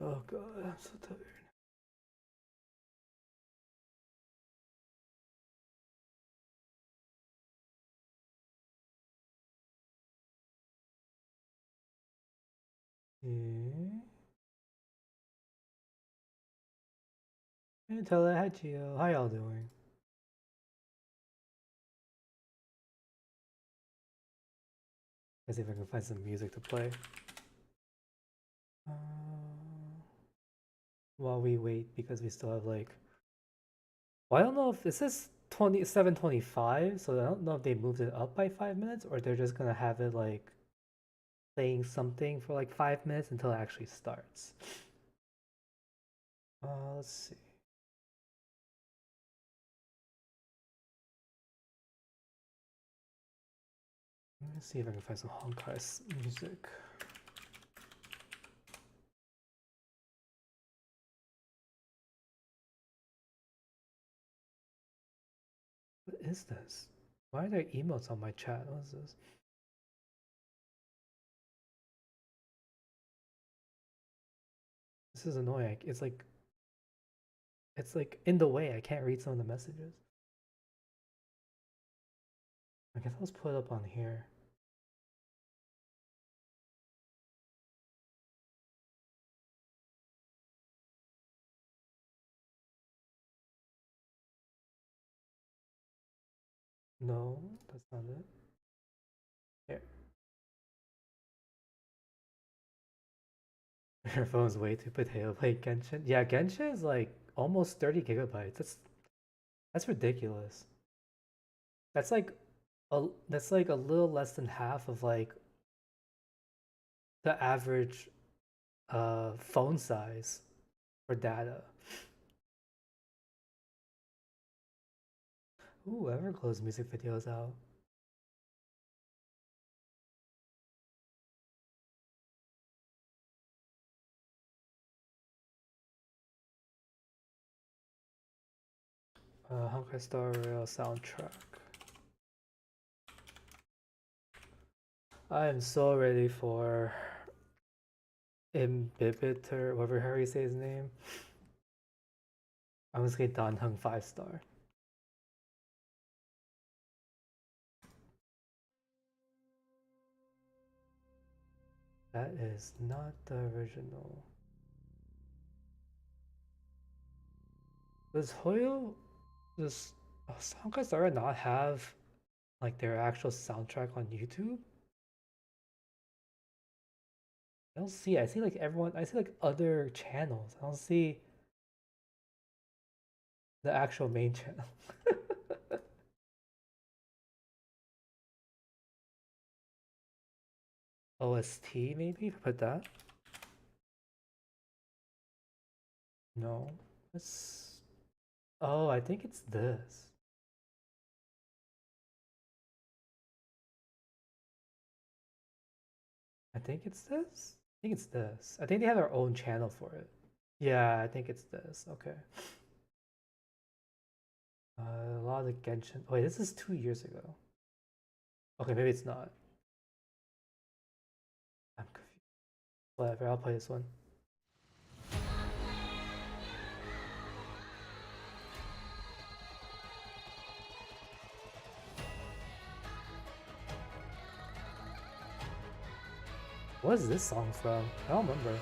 Oh god, I'm so tired. Hey Tele, hi Gio, how y'all doing? Let's see if I can find some music to play. While we wait, because we still have like... Well, I don't know if this is 27:25, so I don't know if they moved it up by 5 minutes or they're just gonna have it like playing something for like 5 minutes until it actually starts. Let's see. Let me see if I can find some Honkai music. What is this? Why are there emotes on my chat? What is this? This is annoying. It's like in the way. I can't read some of the messages. I guess I'll just put it up on here. No, that's not it. Here. Your phone's way too potato. Play Genshin. Yeah, Genshin is like almost 30 gigabytes. That's ridiculous. That's like a little less than half of like the average phone size for data. Ooh, Everglow's music videos out. Honkai Star Rail soundtrack. I am so ready for Imbibit or whatever how you say his name. I'm just gonna get Dan Hung 5-star. That is not the original. Does Hoyo does Honkai Star Rail not have like their actual soundtrack on YouTube? I don't see it. I see like everyone I see like other channels. I don't see the actual main channel. OST maybe? Put that? No. It's... Oh, I think it's this. I think it's this? I think it's this. I think they have their own channel for it. Yeah, I think it's this. Okay. A lot of the Genshin. Wait, this is 2 years ago. Okay, maybe it's not. I'm confused. Whatever, I'll play this one. What is this song from? I don't remember.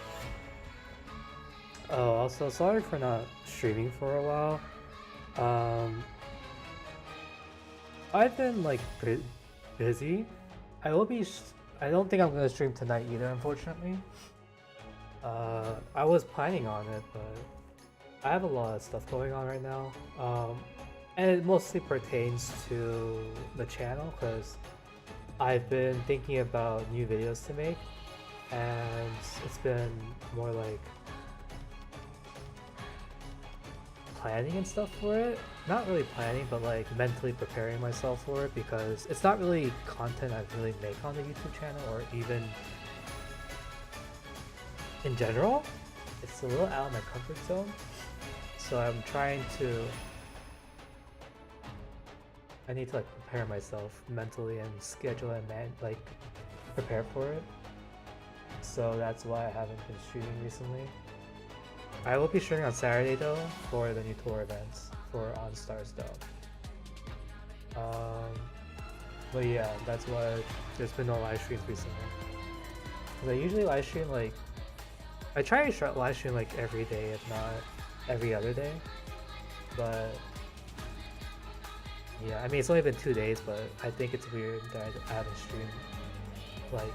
Oh, also sorry for not streaming for a while. I've been like busy. I will be. I don't think I'm gonna stream tonight either, unfortunately. I was planning on it, but I have a lot of stuff going on right now. And it mostly pertains to the channel because I've been thinking about new videos to make, and it's been more like planning and stuff for it. Not really planning, but like mentally preparing myself for it because it's not really content I really make on the YouTube channel or even in general. It's a little out of my comfort zone. So I'm trying to... I need to like prepare myself mentally and schedule and like prepare for it. So that's why I haven't been streaming recently. I will be streaming on Saturday though for the new tour events for OnStars though. But yeah, that's why there's been no live streams recently. Cause I usually live stream like I try to live stream like every day, if not every other day. But yeah, I mean it's only been 2 days, but I think it's weird that I haven't streamed like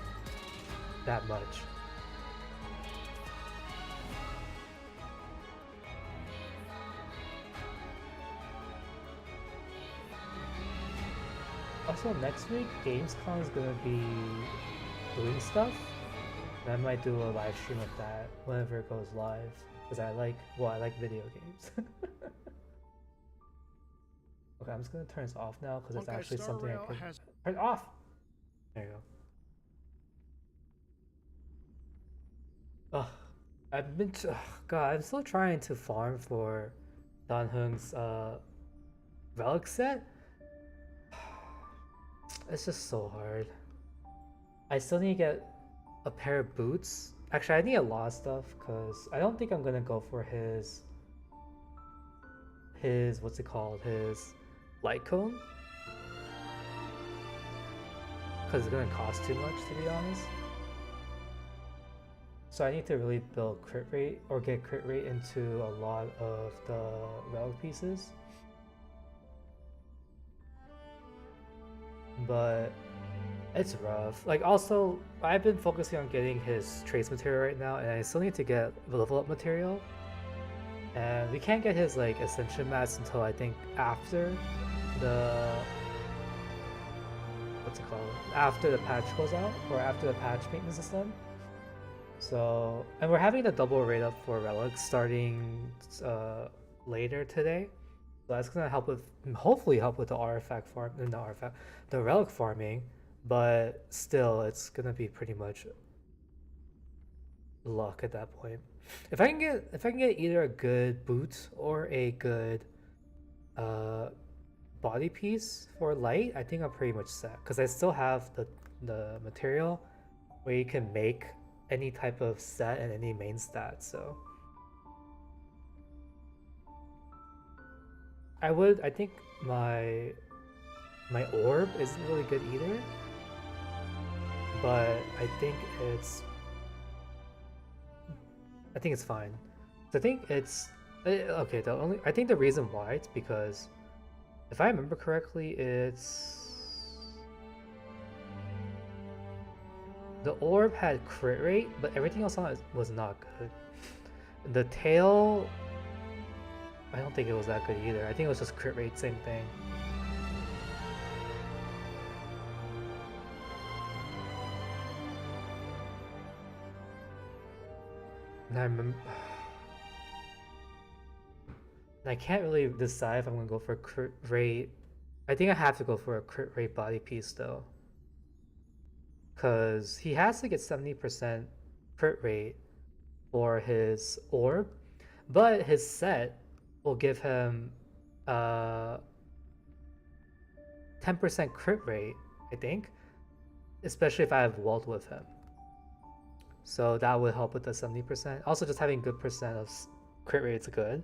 that much. Also, next week, Gamescom is gonna be doing stuff. And I might do a live stream of that whenever it goes live, because I like video games. Okay, I'm just gonna turn this off now because it's actually something I can turn off. There you go. Ugh, God, I'm still trying to farm for Dan Hung's relic set. It's just so hard. I still need to get a pair of boots. Actually, I need a lot of stuff because I don't think I'm gonna go for his what's it called? His light cone. Because it's gonna cost too much, to be honest. So I need to really build crit rate or get crit rate into a lot of the relic pieces. But it's rough. Like also, I've been focusing on getting his trace material right now, and I still need to get level up material. And we can't get his like ascension mats until I think after the what's it called? After the patch goes out, or after the patch maintenance is done. So, and we're having the double rate up for relics starting later today. So that's gonna help with, hopefully help with the artifact farm, the relic farming. But still, it's gonna be pretty much luck at that point. If I can get either a good boot or a good body piece for light, I think I'm pretty much set. Because I still have the material where you can make any type of set and any main stat. So I think my orb isn't really good either. But I think it's fine. I think it's okay. I think the reason why it's because if I remember correctly, the orb had crit rate, but everything else on it was not good. The tail, I don't think it was that good either. I think it was just crit rate, same thing. And I remember, and I can't really decide if I'm gonna go for a crit rate. I think I have to go for a crit rate body piece though, because he has to get 70% crit rate for his orb, but his set will give him 10% crit rate, I think, especially if I have Walt with him. So that would help with the 70%. Also, just having good percent of crit rate is good.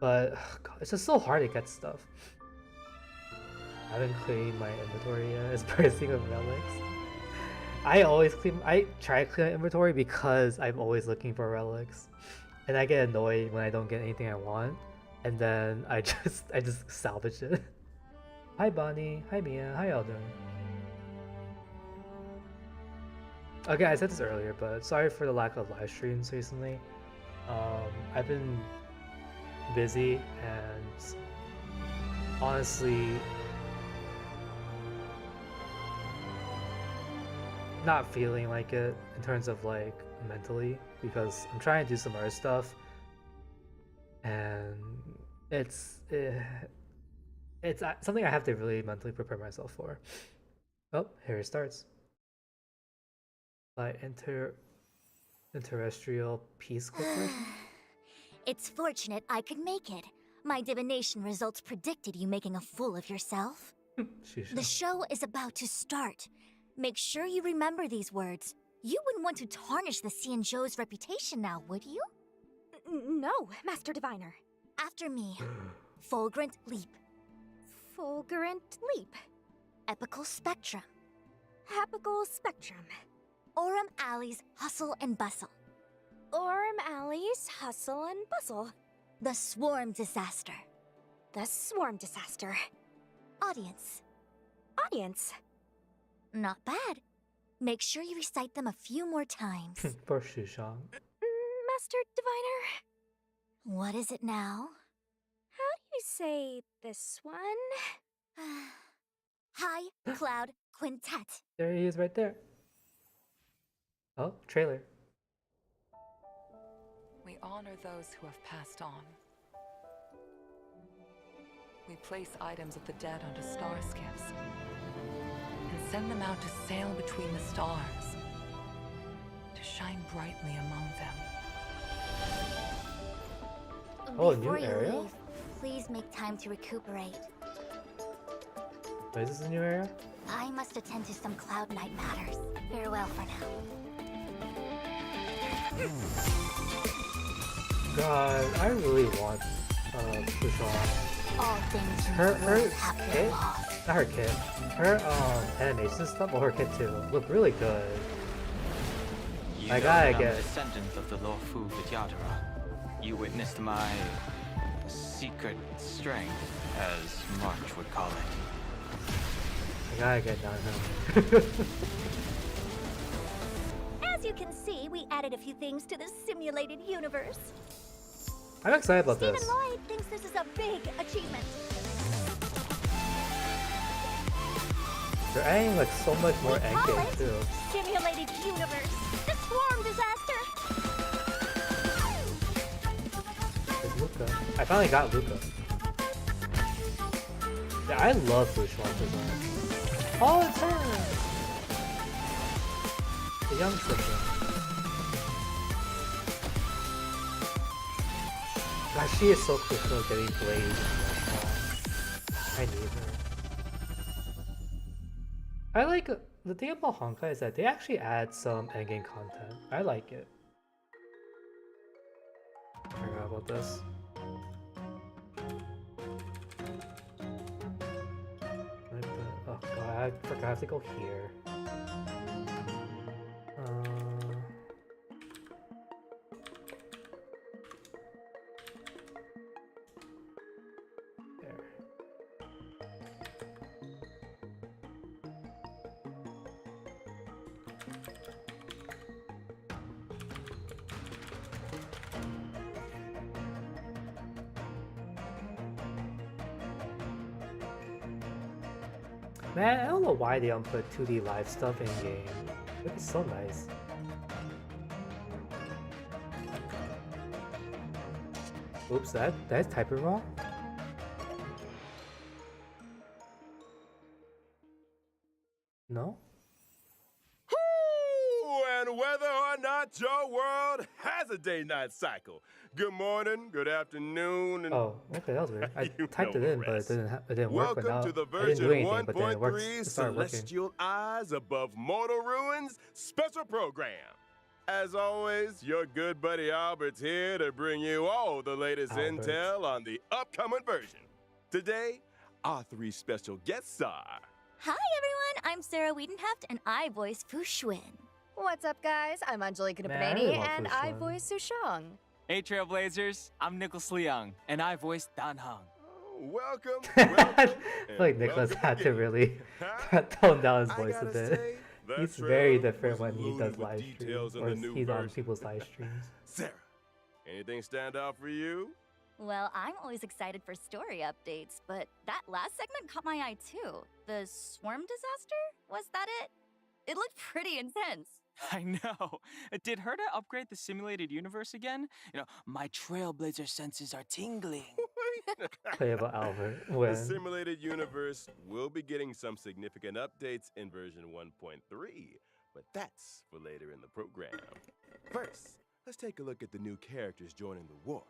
But God, it's just so hard to get stuff. I haven't cleaned my inventory yet. It's bursting with relics. I try to clean my inventory because I'm always looking for relics, and I get annoyed when I don't get anything I want, and then I just salvage it. Hi Bonnie, hi Mia, how y'all doing? Okay, I said this earlier, but sorry for the lack of live streams recently. I've been busy and honestly not feeling like it in terms of like mentally, because I'm trying to do some other stuff and it's something I have to really mentally prepare myself for. Oh, here it starts. By interterrestrial peace corporation. It's fortunate I could make it. My divination results predicted you making a fool of yourself. The show is about to start. Make sure you remember these words. You wouldn't want to tarnish the Xianzhou's reputation now, would you? No, Master Diviner. After me. Fulgurant Leap. Fulgurant Leap. Epical Spectrum. Apical Spectrum. Aurum Alley's Hustle and Bustle. Aurum Alley's Hustle and Bustle. The Swarm Disaster. The Swarm Disaster. Audience. Audience. Not bad. Make sure you recite them a few more times. For Shushang. Master Diviner, What is it now? how do you say this one? High Cloud Quintet. There he is right there. Oh, trailer. We honor those who have passed on. We place items of the dead onto star skiffs and send them out to sail between the stars, to shine brightly among them. Oh, a Before new you area? leave, please make time to recuperate. Wait, is this a new area? I must attend to some Cloud Knight matters. Farewell for now. God, I really want Shushang. All things in Her the world have their kit? laws. Not her kit. Her animation stuff, or her kit too, look really good. You I know gotta that I'm a get- descendant of the lawful Vidyadhara. You witnessed my secret strength, as March would call it. I gotta get down here. As you can see, we added a few things to the simulated universe. I'm excited about Stephen this. Lloyd thinks this is a big achievement. They're adding like so much more We call endgame it too. Simulated Universe. The Swarm Disaster. It's Luca. I finally got Luca. Yeah, I love Shushang's design. Oh, it's her! The young sister. God, she is so cool for getting blades. I need her. I like the thing about Honkai is that they actually add some endgame content. I like it. I forgot about this. Oh god, I forgot I have to go here. There. Man, I don't know why they don't put 2D live stuff in game. It'd be so nice. Oops, did I type it wrong? No? And whether or not your world has a day-night cycle. Good morning, good afternoon, and Oh, okay, that was weird. I You typed know it in, the but rest. it didn't work. But welcome now to the I didn't do version anything, but then it works. 1.3 It started working. Celestial Eyes Above Mortal Ruins special program. As always, your good buddy Albert's here to bring you all the latest Albert. intel on the upcoming version. Today, our three special guests are... Hi everyone, I'm Sarah Wiedenheft and I voice Fu Xuan. What's up, guys? I'm Angelika Man, I Nabanani, really love and I Fushan. voice Sushang. Hey Trailblazers, I'm Nicholas Leung, and I voice Dan Heng. Welcome, I welcome, feel like and Nicholas welcome had to again. really Huh? tone down his I voice a gotta bit. say, that He's very trailer different was when he loaded does with live details streams, in or the new he's on version. people's live streams. Sarah, anything stand out for you? Well, I'm always excited for story updates, but that last segment caught my eye too. The Swarm Disaster? Was that it? It looked pretty intense. I know. Did Herta upgrade the simulated universe again? You know, my Trailblazer senses are tingling. Play about Albert The when simulated universe will be getting some significant updates in version 1.3, but that's for later in the program. First, let's take a look at the new characters joining the war.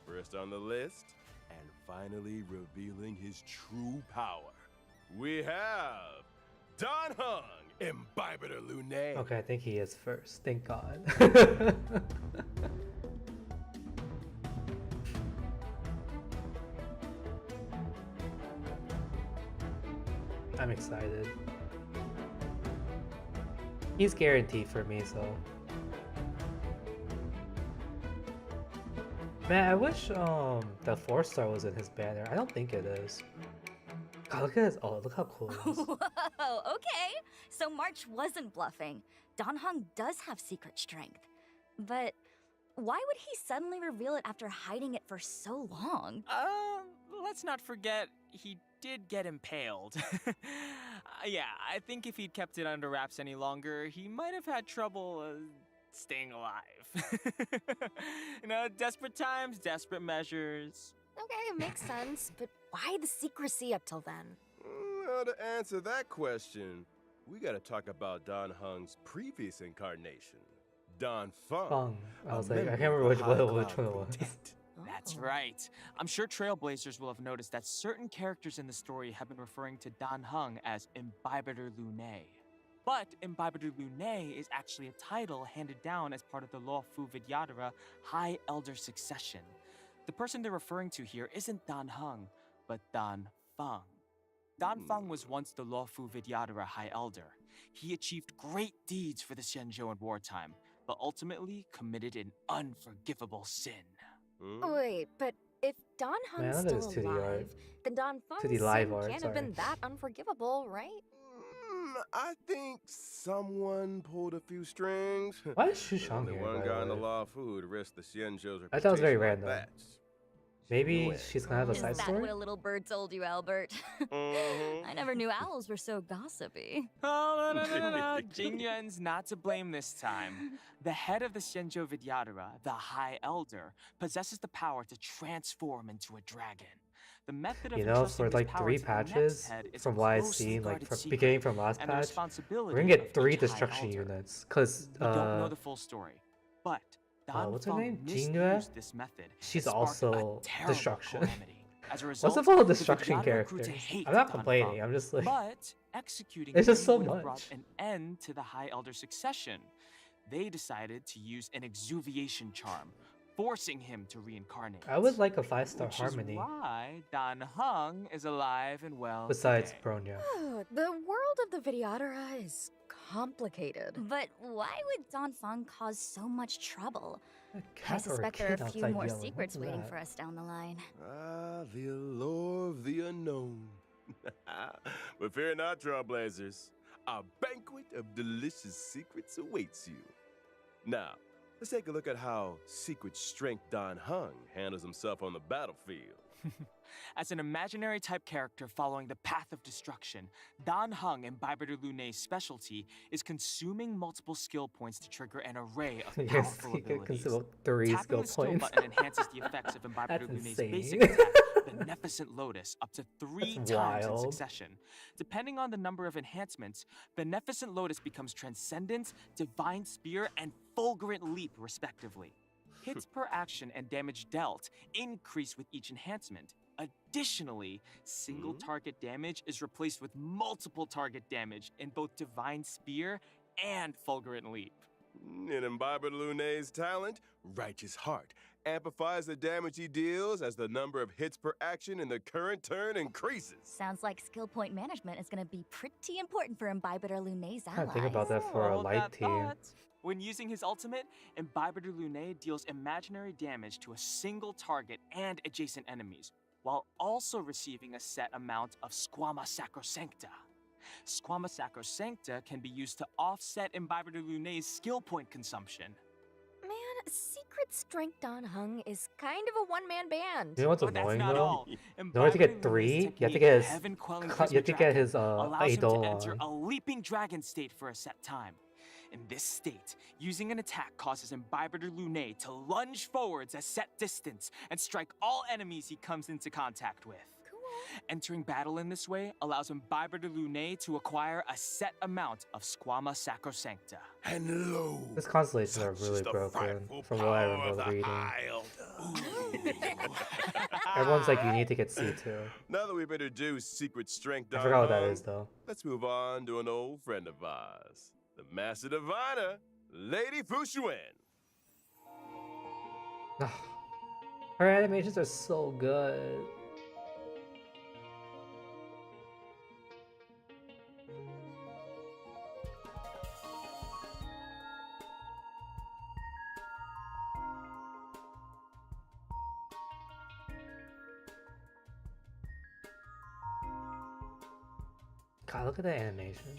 First on the list, and finally revealing his true power, we have Dan Heng Imbibitor Lunae. Okay, I think he is first. Thank God. I'm excited. He's guaranteed for me, so. Man, I wish the 4-star was in his banner. I don't think it is. God, look at this. Oh, look how cool it is. Whoa, okay. So March wasn't bluffing. Dan Heng does have secret strength. But why would he suddenly reveal it after hiding it for so long? Let's not forget he did get impaled. Yeah, I think if he'd kept it under wraps any longer, he might have had trouble staying alive. You know, desperate times, desperate measures. Okay, it makes sense, but why the secrecy up till then? Well, to answer that question, we gotta talk about Dan Heng's previous incarnation, Dan Feng. Feng. I a was like, I member can't remember of which the one, High which Cloud one it was. Quintet. That's Oh. right. I'm sure Trailblazers will have noticed that certain characters in the story have been referring to Dan Heng as Imbibitor Lunae. But Imbibitor Lunae is actually a title handed down as part of the Law Fu Vidyadhara High Elder Succession. The person they're referring to here isn't Dan Heng, but Dan Feng. Dan Feng was once the Law Fu Vidyadhara High Elder. He achieved great deeds for the Xianzhou in wartime, but ultimately committed an unforgivable sin. Hmm? Wait, but if Dan Man, Heng's I thought it still was 2D art. alive, then Dan Feng's 2D live sin art, can't have been sorry. that unforgivable, right? I think someone pulled a few strings. Why is Shu Shang Only here, one by guy in the the way? law food would risk the Xianzhou's I thought it was very reputation like random. that. Maybe Win. she's gonna have a Is side that story? what a little bird told you, Albert? Mhm. I never knew owls were so gossipy. Oh, no. Jing Yuan's not to blame this time. The head of the Xianzhou Vidyadhara, the High Elder, possesses the power to transform into a dragon. The method of You know, entrusting for this like power 3 to the next patches, head is a from what I've closely seen, like guarded from secret, beginning from last and the patch, responsibility we're gonna get of 3 each High destruction Elder. units. Cause We don't know the full story, but Dan what's her Feng name? misused Jingyue? this method. She's and sparked also a terrible destruction. calamity. As a What's result, up with all the the destruction Vidyadhara grew to characters? hate I'm not Dan complaining. Feng, I'm just like, but executing it's just him so would have brought much. an end to the High Elder succession. They decided to use an exuviation charm, forcing him to reincarnate. I would like a 5-star Which harmony. is why Dan Heng is alive and well Besides today. Bronya. The world of the Vidyadhara is complicated. But why would Dan Feng cause so much trouble? A I cat or a suspect there are kid a few outside more yelling. secrets What's waiting that? for us down the line. Ah, the allure of the unknown. But fear not, Trailblazers. A banquet of delicious secrets awaits you. Now, let's take a look at how secret strength Dan Heng handles himself on the battlefield. As an imaginary type character following the path of destruction, Dan Heng, Imbibitor Lunae's specialty, is consuming multiple skill points to trigger an array of Yes, powerful he can abilities. consume 3 Tapping skill the skill points. button enhances the effects of Imbibitor That's Lunae's insane. basic attack, Beneficent Lotus, up to 3 That's times in wild. succession. Depending on the number of enhancements, Beneficent Lotus becomes Transcendence, Divine Spear, and Fulgurant Leap, respectively. Hits per action and damage dealt increase with each enhancement. Additionally, single target damage is replaced with multiple target damage in both Divine Spear and Fulgurant Leap. In Imbibitor Lunae's talent, Righteous Heart amplifies the damage he deals as the number of hits per action in the current turn increases. Sounds like skill point management is going to be pretty important for Imbibitor Lunae's I allies. think about that for a Hold light that team. thought. When using his ultimate, Imbibitor Lunae deals imaginary damage to a single target and adjacent enemies, while also receiving a set amount of Squama Sacrosancta. Squama Sacrosancta can be used to offset Imbibitor Lunae's skill point consumption. Man, Secret Strength Dan Heng is kind of a one-man band. You know what's But that's annoying not though? all. In order to get Imbibitor 3, Lunae's you have to technique, get his Heaven-Quelling you Prisma have to get Dragon, his allows him to idol enter on. a leaping dragon state for a set time. In this state, using an attack causes Imbibitor Lunae to lunge forwards a set distance and strike all enemies he comes into contact with. Cool. Entering battle in this way allows Imbibitor Lunae to acquire a set amount of Squama Sacrosancta. And lo, His constellations are such is really the broken frightful from what I power of remember the reading. High Elder. Everyone's like, you need to get C2. Now that we've introduced Secret Strength I forgot what that Hung, is though. let's move on to an old friend of ours, the Master Diviner, Lady Fushuen. Her animations are so good. God, look at that animation.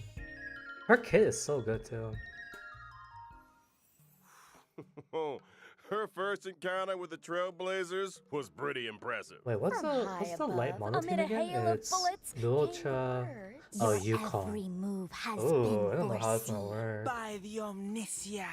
Her kid is so good too. Her first encounter with the Trailblazers was pretty impressive. Wait, what's the light mono team amid a again? hail of It's bullets, Lucha. birds. Oh, Your Yukon. every move has Oh, I been don't know how it's gonna foreseen. work. By the Omnisia.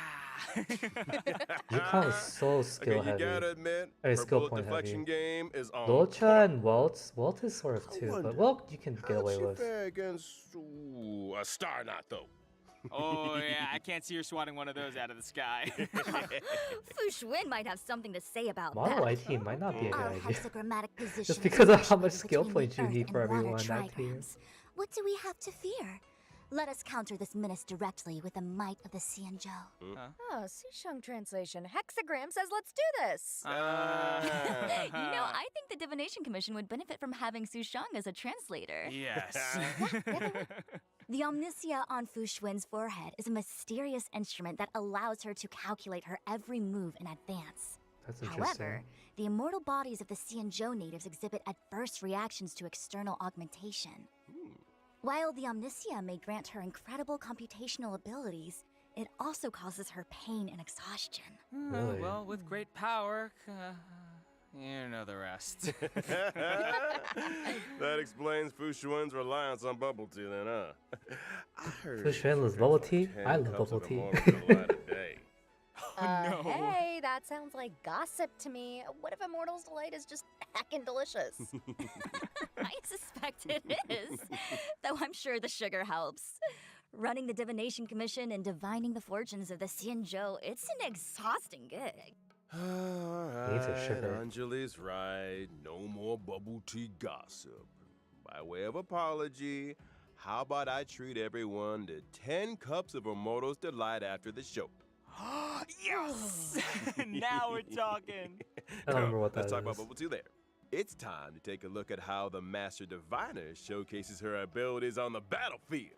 Yukon is so skill Okay, you heavy. gotta admit, Or her skill bullet point deflection heavy. game is on Lucha and Walt is sort of I too, wonder, but Walt you can get how'd away she with. fare against a Star Knot, though? Oh, yeah, I can't see her swatting one of those out of the sky. Fu Xuan might have something to say about Model that. IT might not be a good Our idea. hexagrammatic position Just is because of how much usually skill between points the you earth need for and water everyone in that team. trigrams. What do we have to fear? Let us counter this menace directly with the might of the Xianzhou. Oh, Sushung translation. Hexagram says let's do this. I think the Divination Commission would benefit from having Su Shang as a translator. Yes. The omniscia on Fu Xuan's forehead is a mysterious instrument that allows her to calculate her every move in advance. That's interesting. However, the immortal bodies of the Xianzhou natives exhibit adverse reactions to external augmentation. While the omniscia may grant her incredible computational abilities, it also causes her pain and exhaustion. Really? Well, with great power, you know the rest. That explains Fu Xuan's reliance on bubble tea, then, huh? I heard Fu Xuan loves she bubble drinks tea? like I 10 love cups bubble of tea. Immortal Delight a day. No. Hey, that sounds like gossip to me. What if Immortal's Delight is just heckin' delicious? I suspect it is, though I'm sure the sugar helps. Running the Divination Commission and divining the fortunes of the Xianzhou, it's an exhausting gig. Needs a sugar. Anjali's right. No more bubble tea gossip. By way of apology, how about I treat everyone to 10 cups of Immortal's Delight after the show? Yes! Now we're talking. I don't remember what Let's that talk about is. bubble tea there. It's time to take a look at how the Master Diviner showcases her abilities on the battlefield.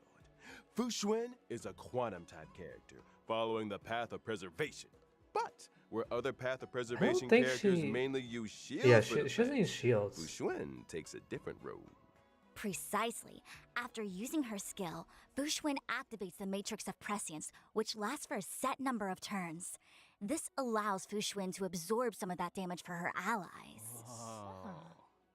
Fu Xuan is a quantum-type character, following the path of preservation. But where other path of preservation think characters she- mainly use shields Yeah, for she doesn't use Fu shields. Xuan takes a different road. Precisely. After using her skill, Fu Xuan activates the Matrix of Prescience, which lasts for a set number of turns. This allows Fu Xuan to absorb some of that damage for her allies.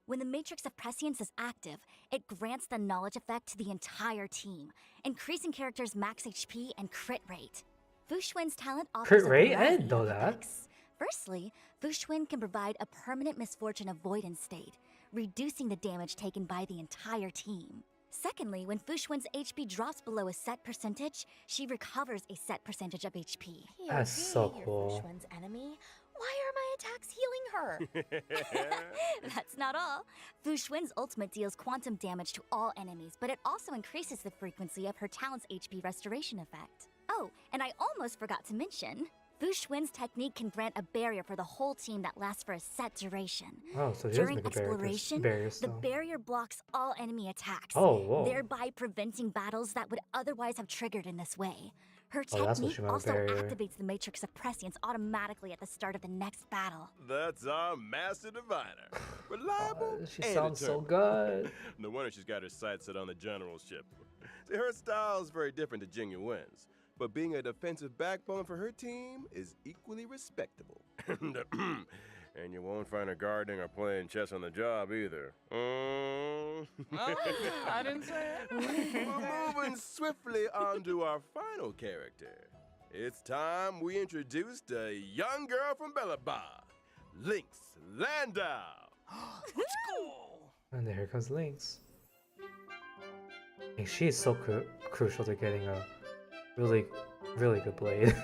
When the Matrix of Prescience is active, it grants the knowledge effect to the entire team, increasing characters' max HP and crit rate. Fu Xuan's talent offers Crit a rate? I variety didn't know of that. effects. Firstly, Fu Xuan can provide a permanent misfortune avoidance state, reducing the damage taken by the entire team. Secondly, when Fu Xuan's HP drops below a set percentage, she recovers a set percentage of HP. That's so you're cool. Fu Xuan's enemy. Why are my attacks healing her? That's not all. Fu Xuan's ultimate deals quantum damage to all enemies, but it also increases the frequency of her talent's HP restoration effect. Oh, and I almost forgot to mention, Fu Xuan's technique can grant a barrier for the whole team that lasts for a set duration. Oh, so she does During make a exploration, barrier the still. barrier blocks all enemy attacks, Oh, whoa. thereby preventing battles that would otherwise have triggered in this way. Her Oh, that's what technique she meant, also barrier. activates the Matrix of Prescience automatically at the start of the next battle. That's our Master Diviner. Reliable She and sounds so determined. good. No wonder she's got her sights set on the generalship. See, her style is very different to Jing Yuen's, but being a defensive backbone for her team is equally respectable. And you won't find her gardening or playing chess on the job either. Well, I didn't say it. We're moving swiftly on to our final character. It's time we introduced a young girl from Bellaba, Lynx Landau. Let's go. And here comes Lynx. And she's so crucial to getting a really, really good blade.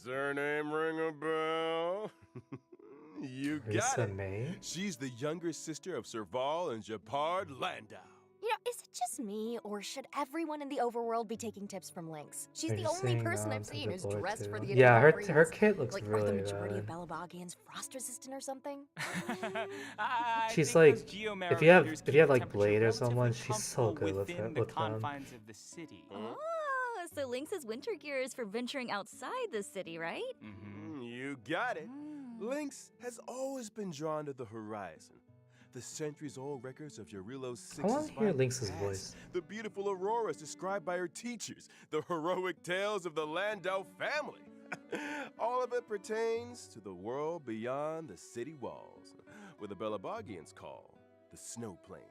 her name ring a bell? You got Teresa it. May? She's the younger sister of Serval and Japard Landau. You know, is it just me, or should everyone in the overworld be taking tips from Lynx? She's They're the just only saying, person I've to seen who's deploy dressed for too. the Yeah, her occasion. kit looks Like, are really the majority of bad. Belabogians frost resistant or something? I She's think like, those geomarrow if you have figures if you have keep like Blade or temperature someone, relatively she's so good with comfortable her, within the with them. confines of the city. Oh, so Lynx's winter gear is for venturing outside the city, right? Mm-hmm. You got it. Mm. Lynx has always been drawn to the horizon. The centuries-old records of Yorilo's I want to hear vibrant Lynx's past, voice. the beautiful auroras described by her teachers, the heroic tales of the Landau family. All of it pertains to the world beyond the city walls, where the Belabogians call the snow plains.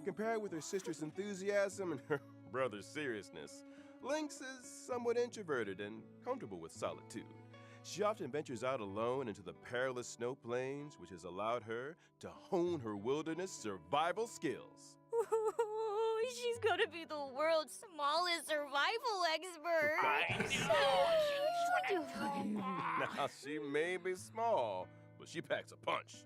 Compared with her sister's enthusiasm and her brother's seriousness, Lynx is somewhat introverted and comfortable with solitude. She often ventures out alone into the perilous snow plains, which has allowed her to hone her wilderness survival skills. Ooh, she's gonna be the world's smallest survival expert. Now, she may be small, but she packs a punch.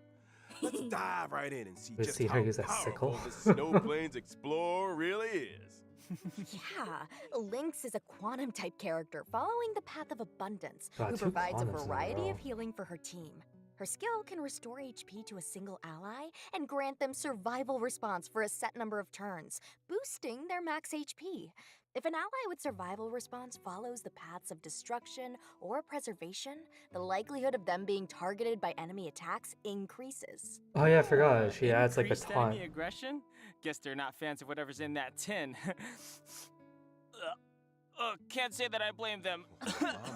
Let's dive right in and see We've just seen her how use that powerful sickle. the Snow Plains Explorer really is. Yeah, Lynx is a quantum type character following the path of abundance, God, who 2 provides a quantums in a variety row. of healing for her team. Her skill can restore HP to a single ally and grant them survival response for a set number of turns, boosting their max HP. If an ally with survival response follows the paths of destruction or preservation, the likelihood of them being targeted by enemy attacks increases. Oh yeah, I forgot. She adds like a Increased taunt. enemy aggression? Guess they're not fans of whatever's in that tin. Can't say that I blame them.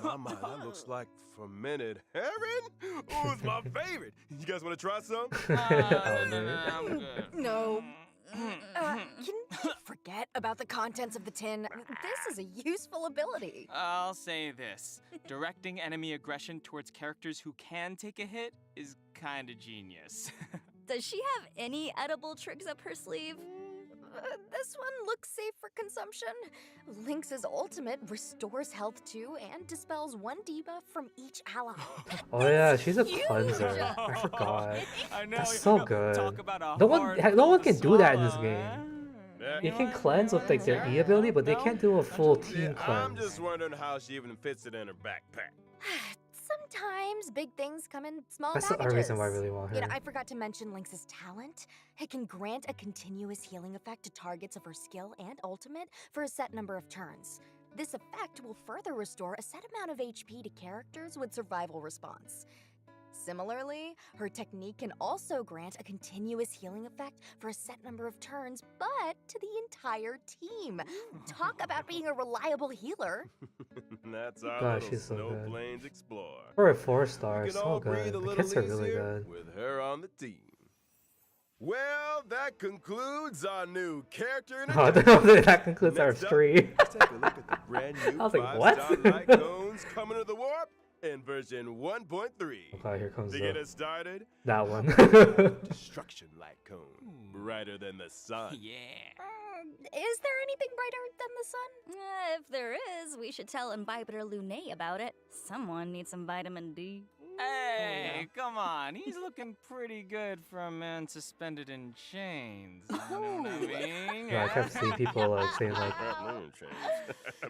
My, that looks like fermented herring? Ooh, it's my favorite. You guys want to try some? No, I'm good. No. Can you forget about the contents of the tin? This is a useful ability. I'll say this. Directing enemy aggression towards characters who can take a hit is kinda genius. Does she have any edible tricks up her sleeve? This one looks safe for consumption. Lynx's ultimate restores health too and dispels 1 debuff from each ally. Oh yeah, she's a huge. cleanser. I forgot. I know. That's so good. Talk about a No one, hard no pill one to can do that in this swallow, game. Yeah. You can cleanse with like their E ability, but they can't do a full team I'm cleanse. just wondering how she even fits it in her backpack. Sometimes big things come in small That's packages. the reason why I really want her. You know, I forgot to mention Lynx's talent. It can grant a continuous healing effect to targets of her skill and ultimate for a set number of turns. This effect will further restore a set amount of HP to characters with survival response. Similarly, her technique can also grant a continuous healing effect for a set number of turns, but to the entire team. Talk about being a reliable healer. That's our God, little she's so Snow good. Plains Explorer. For a 4 We star, can so all breathe good. a The little kits are really easier good. with her on the team. Well, that concludes our new character Oh, introduction. that concludes our Next up, 3. let's take a look at the brand new I was like, 5-star what? light cones coming to the warp in version 1.3. Okay, here comes To get the, us started, that one. destruction light cone, brighter than the sun. Yeah. Is there anything brighter than the sun? If there is, we should tell Imbibitor Lunae about it. Someone needs some vitamin D. Hey, come on. He's looking pretty good for a man suspended in chains. You know what I mean? Yeah, I kept seeing people like saying like,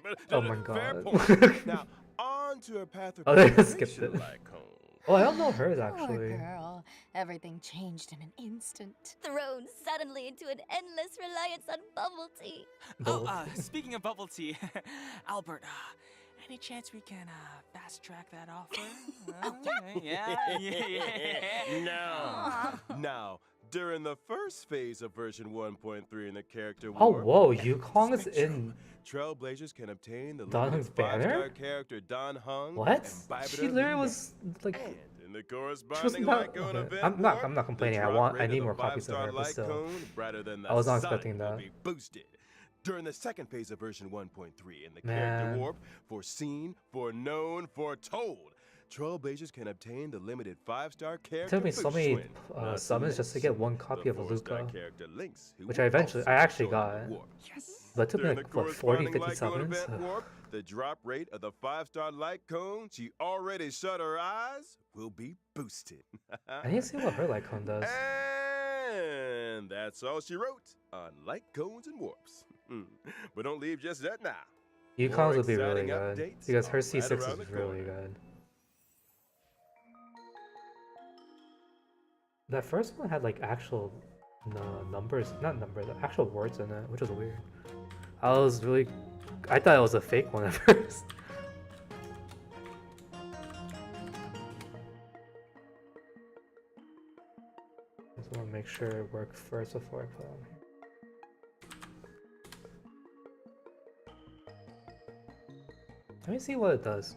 But oh my fair god. point. Now, on to her path of Oh, they skipped preservation it. light cone. Oh, I don't know hers Poor actually. girl. Everything changed in an instant. Thrown suddenly into an endless reliance on bubble tea. Oh. Speaking of bubble tea, Albert, any chance we can fast track that offer? Yeah. No. Now, during the first phase of version 1.3 in the character Oh, war, whoa, Yukong is Spectrum, in. Trailblazers can obtain the Don limited Hung's banner? 5-star character Don Hung. What? and Bybiter She literally Lunae. was like. And in the She was corresponding not. light cone Okay. event I'm not warp, the complaining. I drop rate need of the more copies of 5-star her, but light still. cone, brighter than the I was not sun, expecting will that. be boosted. During the second phase of version 1.3 in the Man. character warp, foreseen, foreknown, foretold, Trailblazers can obtain the limited 5-star It character took me so many Bushwind, not summons just to get one copy the of 4-star Aluka. character Lynx, who Which will I eventually- also I actually join got. the warp. Yes. But it took me During like the what 40, corresponding 50 light cone summons. event warp, the drop rate of the 5-star light cone she already shut her eyes will be boosted. I need to see what her light cone does. And that's all she wrote on light cones and warps. But don't leave just yet now. Yukong's would be really exciting good updates because are her right C6 around is the really corner. good. That first one had like actual numbers, not numbers, actual words in it, which was weird. I thought it was a fake one at first. Just want to make sure it works first before I put it on here. Let me see what it does.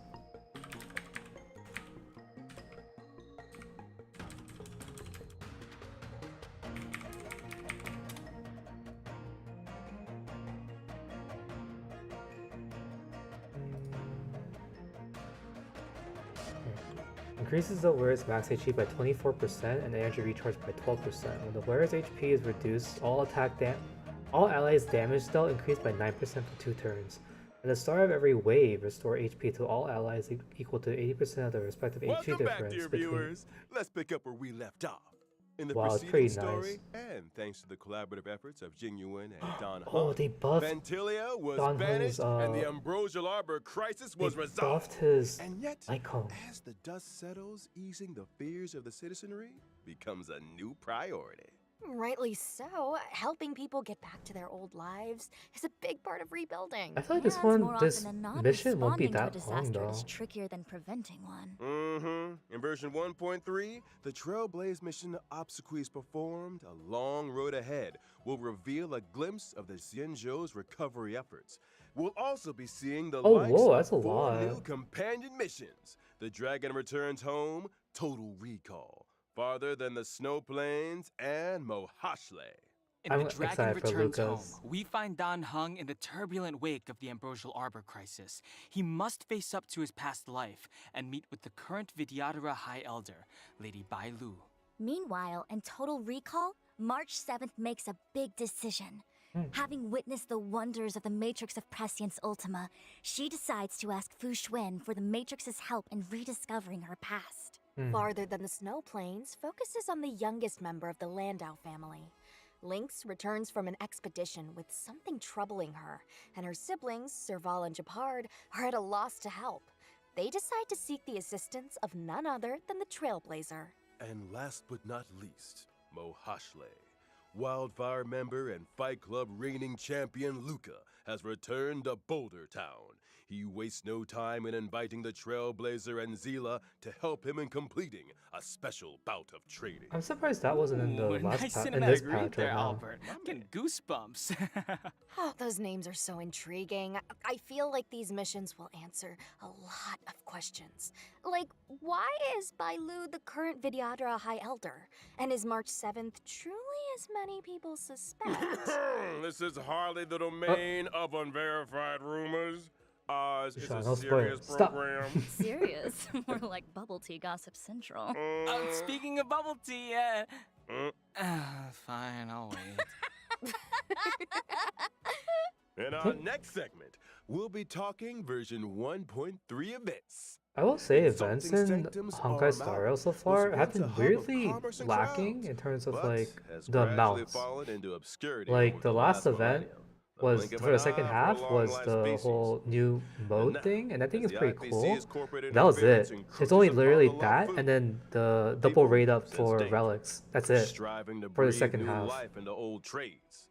Increases the wearer's max HP by 24% and energy recharge by 12%. When the wearer's HP is reduced, all allies' damage dealt increased by 9% for 2 turns. At the start of every wave, restore HP to all allies equal to 80% of the respective Welcome HP back, difference dear between. viewers. Let's pick up where we left off. In the Wow, it's preceding pretty story, nice. and thanks to the collaborative efforts of Jingyuan and Don Oh, Hung, they buffed Ventilia was Don banished Hung's, and the Ambrosial Arbor crisis was they resolved. buffed his And yet, light cone. as the dust settles, easing the fears of the citizenry becomes a new priority. Rightly so. Helping people get back to their old lives is a big part of rebuilding. I feel like this And more this often than not, mission won't be responding to a that long disaster though. is trickier than preventing one. In version 1.3, the Trailblaze mission Obsequies performed, A Long Road Ahead will reveal a glimpse of the Xianzhou's recovery efforts. We'll also be seeing the Oh, likes whoa, of that's a 4 lot. new companion missions. The Dragon Returns Home, Total Recall, Farther Than the Snow Plains, and Mohashle. In I'm The Dragon excited for Returns Home, Lucas. we find Dan Heng in the turbulent wake of the Ambrosial Arbor crisis. He must face up to his past life and meet with the current Vidyadhara High Elder, Lady Bai Lu. Meanwhile, in Total Recall, March 7th makes a big decision. Having witnessed the wonders of the Matrix of Prescience Ultima, she decides to ask Fu Xuan for the Matrix's help in rediscovering her past. Farther Than the Snow Plains focuses on the youngest member of the Landau family. Lynx returns from an expedition with something troubling her, and her siblings, Serval and Japard, are at a loss to help. They decide to seek the assistance of none other than the Trailblazer. And last but not least, Mohashle. Wildfire member and Fight Club reigning champion Luca has returned to Boulder Town. He wastes no time in inviting the Trailblazer and Zila to help him in completing a special bout of training. I'm surprised that wasn't in the Ooh, last nice in this cinematic read patch there, right now. Albert. I'm getting goosebumps. Oh, those names are so intriguing. I feel like these missions will answer a lot of questions. Like, why is Bailu the current Vidyadhara High Elder? And is March 7th truly as many people suspect? This is hardly the domain of unverified rumors. Ours is Sean, a no serious spoilers. Stop. program. Serious? More like bubble tea gossip central. Speaking of bubble tea, fine, I'll wait. In our next segment, we'll be talking version 1.3 events. I will say Insulting events in sanctums Honkai are Star allowed. Rail so Was far have once a been hub of weirdly commerce and lacking crowds, in terms of but like has the gradually amounts. fallen into obscurity Like over the last event millennium. The was blink of for an the second eye half for a was long-lived the species. whole new And mode now, thing, and I think as it's the pretty IPC's cool. corporate That was interference it. It's encroaches only upon literally the law of that, food, and then the double people rate up sense for danger, relics. That's it. striving to for the breathe second new half. life into old trades.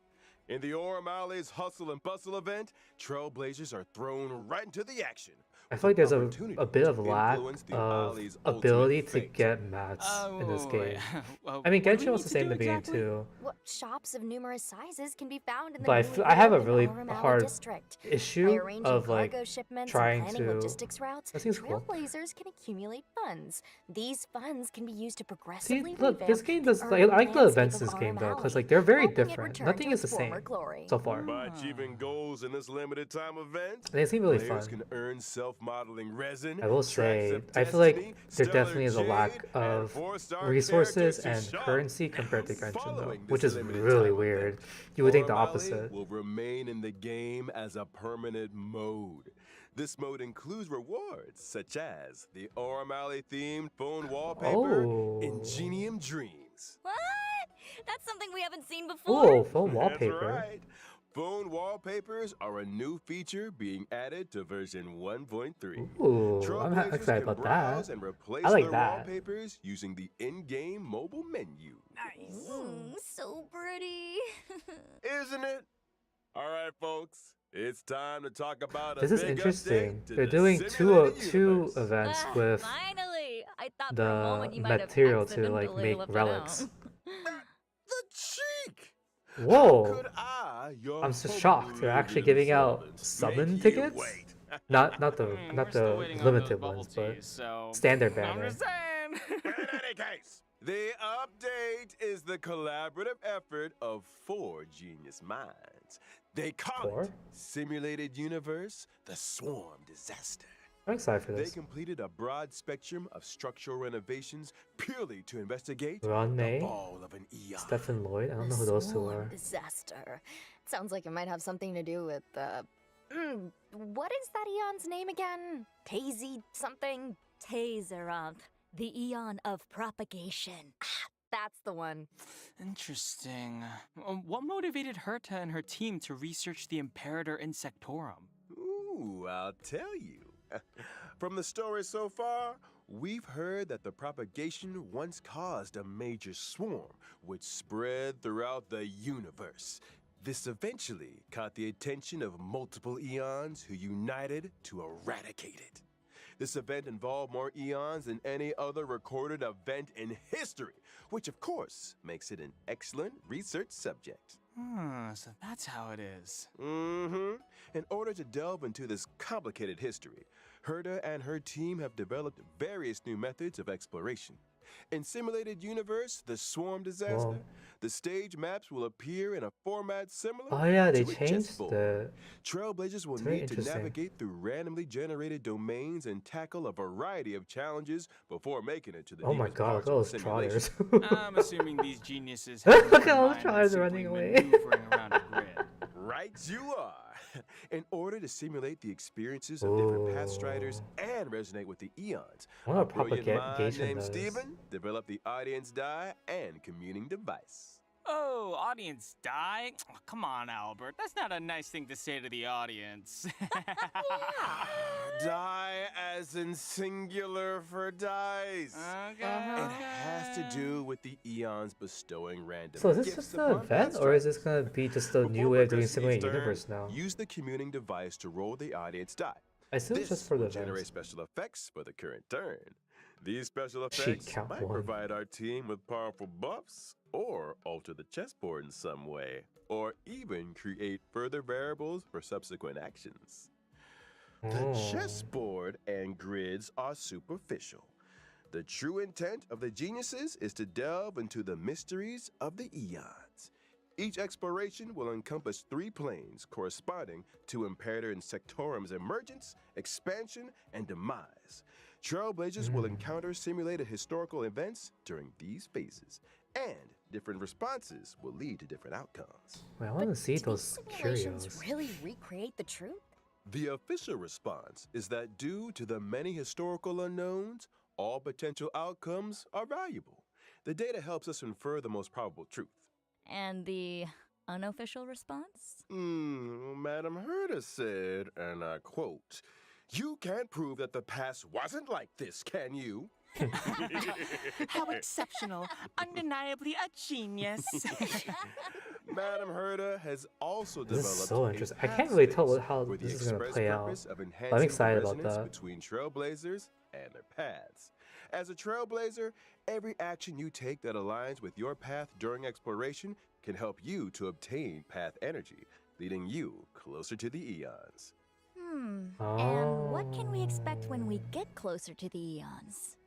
In the O'Malley's Hustle and Bustle event, Trailblazers are thrown right into the action. I with feel like an there's a opportunity bit of to lack influence the of Ollie's ultimate ability to fate. get mats in this wait. game. Well, I mean, what do Genshin we was need the to same in do the beginning exactly? too. What shops of numerous sizes can be found in the But newly I have a reopened really Oromali hard district. By issue arranging of like cargo shipments trying and planning to. logistics routes, That seems cool. Trailblazers can accumulate funds. These funds can be used to See, progressively look, this revamp game the does. Like, I urban like the landscape events of in this game though, because Oromali, like they're very helping it different. return Nothing to is the its former same glory. so far. By achieving goals in this limited time event, They seem really players fun. can earn self-modeling resin. I will tracks say, of I feel like destiny, there stellar definitely is a lack jade, of and 4-star resources characters to and shop. currency compared to Genshin though, Following which this is limited really time weird. event, You would think the Oromali opposite. will remain in the game as a permanent mode. This mode includes rewards such as the O'Malley-themed phone wallpaper, Oh. Ingenium Dreams. What? That's something we haven't seen before. Oh, phone That's wallpaper. right. Phone wallpapers are a new feature being added to version 1.3. Ooh, I'm Trailblazers excited can about browse that. and replace I like their that. wallpapers using the in-game mobile menu. Nice. So pretty. Isn't it? All right, folks. It's time to talk about a This is big interesting. update to They're the doing two simulated two universe. events Ah, with finally! I thought for a the moment you might have material to like accidentally make left it relics. out. The cheek! How Whoa! could I, your I'm so humble shocked. They're actually little giving out servant, summon make you tickets. wait? Not We're the still waiting on limited those bubble ones, but teas, so standard I'm banner. just saying. In any case, the update is the collaborative effort of 4 genius minds. They call Four? it Simulated Universe, the Swarm Disaster. I'm excited for They this. completed a broad spectrum of structural renovations purely to investigate Ron the May, fall of an eon. Stephen Lloyd. I don't The know who those two Swarm are. Disaster. Sounds like it might have something to do with what is that eon's name again? Tazy something? Tazeroth, the Eon of Propagation. That's the one. Interesting. What motivated Herta and her team to research the Imperator Insectorum? Ooh, I'll tell you. From the story so far, we've heard that the propagation once caused a major swarm, which spread throughout the universe. This eventually caught the attention of multiple eons who united to eradicate it. This event involved more eons than any other recorded event in history, which of course makes it an excellent research subject. So that's how it is. In order to delve into this complicated history, Herta and her team have developed various new methods of exploration. In Simulated Universe, the Swarm Disaster, Whoa. the stage maps will appear in a format similar Oh yeah, they to a changed chessboard. the. Trailblazers will It's very need to interesting. navigate through randomly generated domains and tackle a variety of challenges before making it to the Oh my deepest god, look parts at all of those the simulation. trotters. I'm assuming these geniuses have more Look at in all the mind than trotters simply running away. maneuvering around a grid. Right you are. In order to simulate the experiences of different Pathstriders and resonate with the eons, I wonder a what brilliant mind propagation named does. Steven developed the audience die and communing device. Oh, audience die? Oh, come on, Albert. That's not a nice thing to say to the audience. Die as in singular for dice. Okay. It has to do with the eons bestowing random So is this gifts just an upon event, or is this Pathstriders. gonna be just a new Before way of doing progressing each simulated turn, universe now? Use the communing device to roll the audience die. I assume This it's just for the will generate events. special effects for the current turn. These special Cheat effects count might one. provide our team with powerful buffs, or alter the chessboard in some way, or even create further variables for subsequent actions. The Oh. chessboard and grids are superficial. The true intent of the geniuses is to delve into the mysteries of the eons. Each exploration will encompass 3 planes corresponding to Imperator Insectorum's emergence, expansion, and demise. Trailblazers will encounter simulated historical events during these phases, and different responses will lead to different outcomes. Wait, I want to see Do those these simulations curios. really recreate the truth? The official response is that due to the many historical unknowns, all potential outcomes are valuable. The data helps us infer the most probable truth. And the unofficial response? Madam Herta said, and I quote, "You can't prove that the past wasn't like this, can you?" How exceptional. Undeniably a genius. Madam Herta has also This developed is so a interesting. I path can't really tell space how for the this is gonna express play out. purpose of But I'm enhancing the excited about resonance that. between trailblazers and their paths. As a trailblazer, every action you take that aligns with your path during exploration can help you to obtain path energy, leading you closer to the eons. And what can we expect when we get closer to the eons?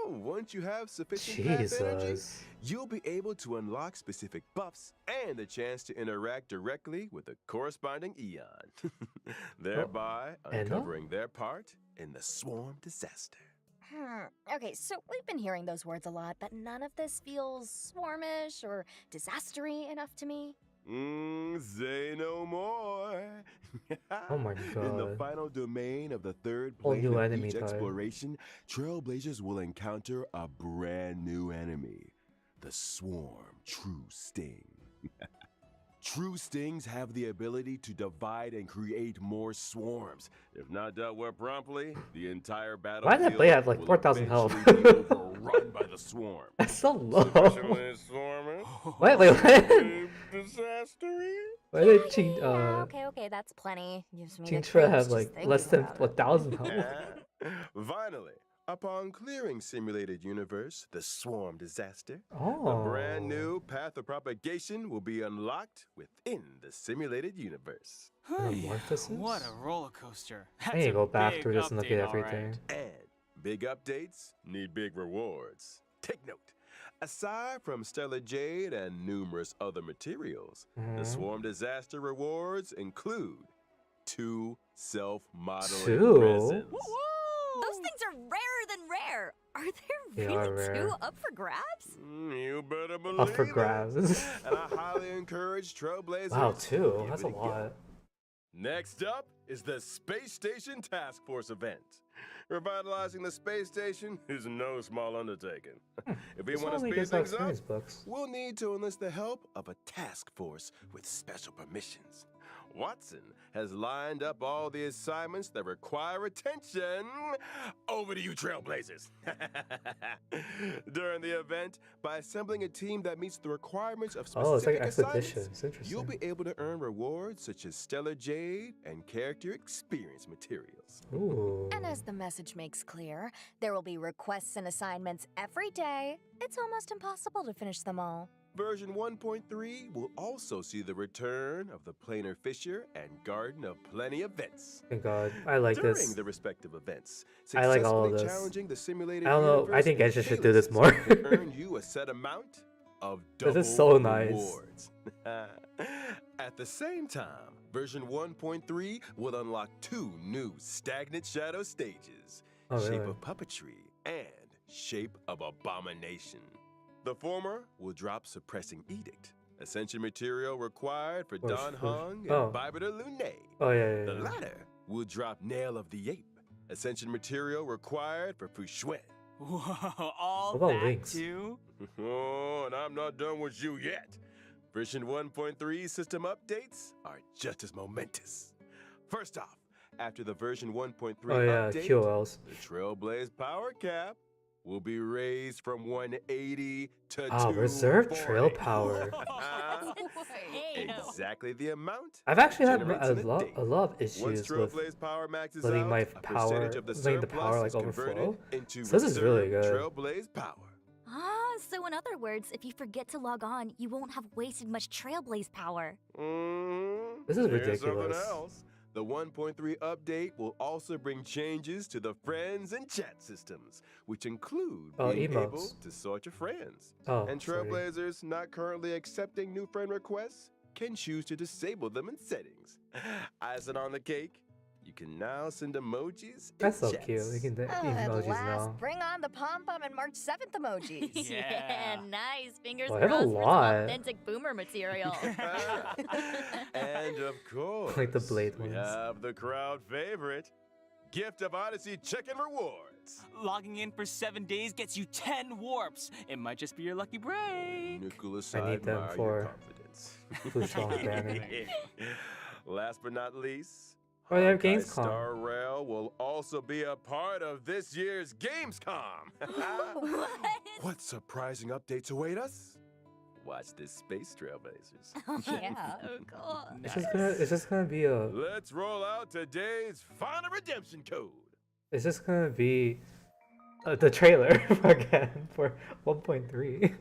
Once you have sufficient path energy, Jesus. you'll be able to unlock specific buffs and the chance to interact directly with the corresponding eon, thereby Enna? uncovering their part in the swarm disaster. Okay, so we've been hearing those words a lot, but none of this feels swarmish or disastery enough to me. Say no more. Oh my In the god. final domain of the third Whole plane new of enemy each type. exploration, Trailblazers will encounter a brand new enemy. The Swarm True Sting. True Stings have the ability to divide and create more swarms. If not dealt with promptly, the entire Why did that battlefield play have like will 4,000 health? eventually be overrun by the swarm. That's so low. Sufficiently swarming? Wait, what? Disastery? Why did Ching, Okay, that's plenty. Gives me the Chintra creeps have just like thinking less than about it. 1,000 health? Finally, upon clearing Simulated Universe, the Swarm Disaster, Oh. a brand new path of propagation will be unlocked within the Simulated Universe. Metamorphosis? What a roller coaster. I need to go back through this and look at update, all everything. right. And big updates need big rewards. Take note. Aside from Stellar Jade and numerous other materials, the Swarm Disaster rewards include 2 self-modeling Two? resins. Those things are rarer than rare. Are They there are really rare. 2 up for grabs? You better believe Up for it. grabs. And I highly encourage Trailblazers. Wow, to 2? give That's it a go. lot. Next up is the Space Station Task Force event. Revitalizing the space station is no small undertaking. If we This want to only speed gives out things up, experience books. we'll need to enlist the help of a task force with special permissions. Watson has lined up all the assignments that require attention. Over to you, Trailblazers. During the event, by assembling a team that meets the requirements of specific Oh, it's like assignments, expeditions. Interesting. you'll be able to earn rewards such as Stellar Jade and character experience materials. Ooh. And as the message makes clear, there will be requests and assignments every day. It's almost impossible to finish them all. Version 1.3 will also see the return of the Planar Fisher and Garden of Plenty events. Thank God. I like During this. the respective events, I like all of successfully this. challenging the simulated I don't know, I universe think in Genshin should do daily this systems more. can earn you a set amount of double This is so nice. rewards. At the same time, version 1.3 will unlock 2 new Stagnant Shadow stages, Oh, Shape really? of Puppetry and Shape of Abomination. The former will drop Suppressing Edict, Ascension material required for Where's- Don where's- Hung and oh. Bibiter Lune. Oh, yeah. The latter will drop Nail of the Ape, Ascension material required for Fushuen. Whoa, all What about that Lynx? too? Oh, and I'm not done with you yet. Version 1.3 system updates are just as momentous. First off, after the version 1.3 Oh, yeah, update, QOLs. the Trailblaze power cap will be raised from 180 to Oh, 240. reserve trail power. Exactly the amount. I've actually had generates a in lot, day. a lot of Once issues with Trailblaze power maxes letting out, my a power, percentage of the letting the power like surplus is converted overflow. into So this is really reserved good. Trailblaze power. Ah, so in other words, if you forget to log on, you won't have wasted much Trailblaze power. This is Here's something ridiculous. else. The 1.3 update will also bring changes to the friends and chat systems, which include Oh, being able emotes. to sort your friends. Oh, And sorry. Trailblazers not currently accepting new friend requests can choose to disable them in settings. Icing on the cake, you can now send emojis in That's so chats. cute. You can do At emojis last, now. bring on the pom-pom and March 7th emojis. Yeah. Nice. Fingers Well, I have a crossed for some lot. authentic boomer material. And of course, Like the blade we ones. have the crowd favorite, Gift of Odyssey chicken rewards. Logging in for 7 days gets you 10 warps. It might just be your lucky break. Nicholas, I need them admire for your confidence. Fushong banner. Last but not least, Oh, they have Honkai Gamescom. Star Rail will also be a part of this year's Gamescom. What? What surprising updates await us? Watch this space, Trailblazers. Yeah. So cool. It's just gonna be a. Let's roll out today's final redemption code. It's just gonna be the trailer again for 1.3.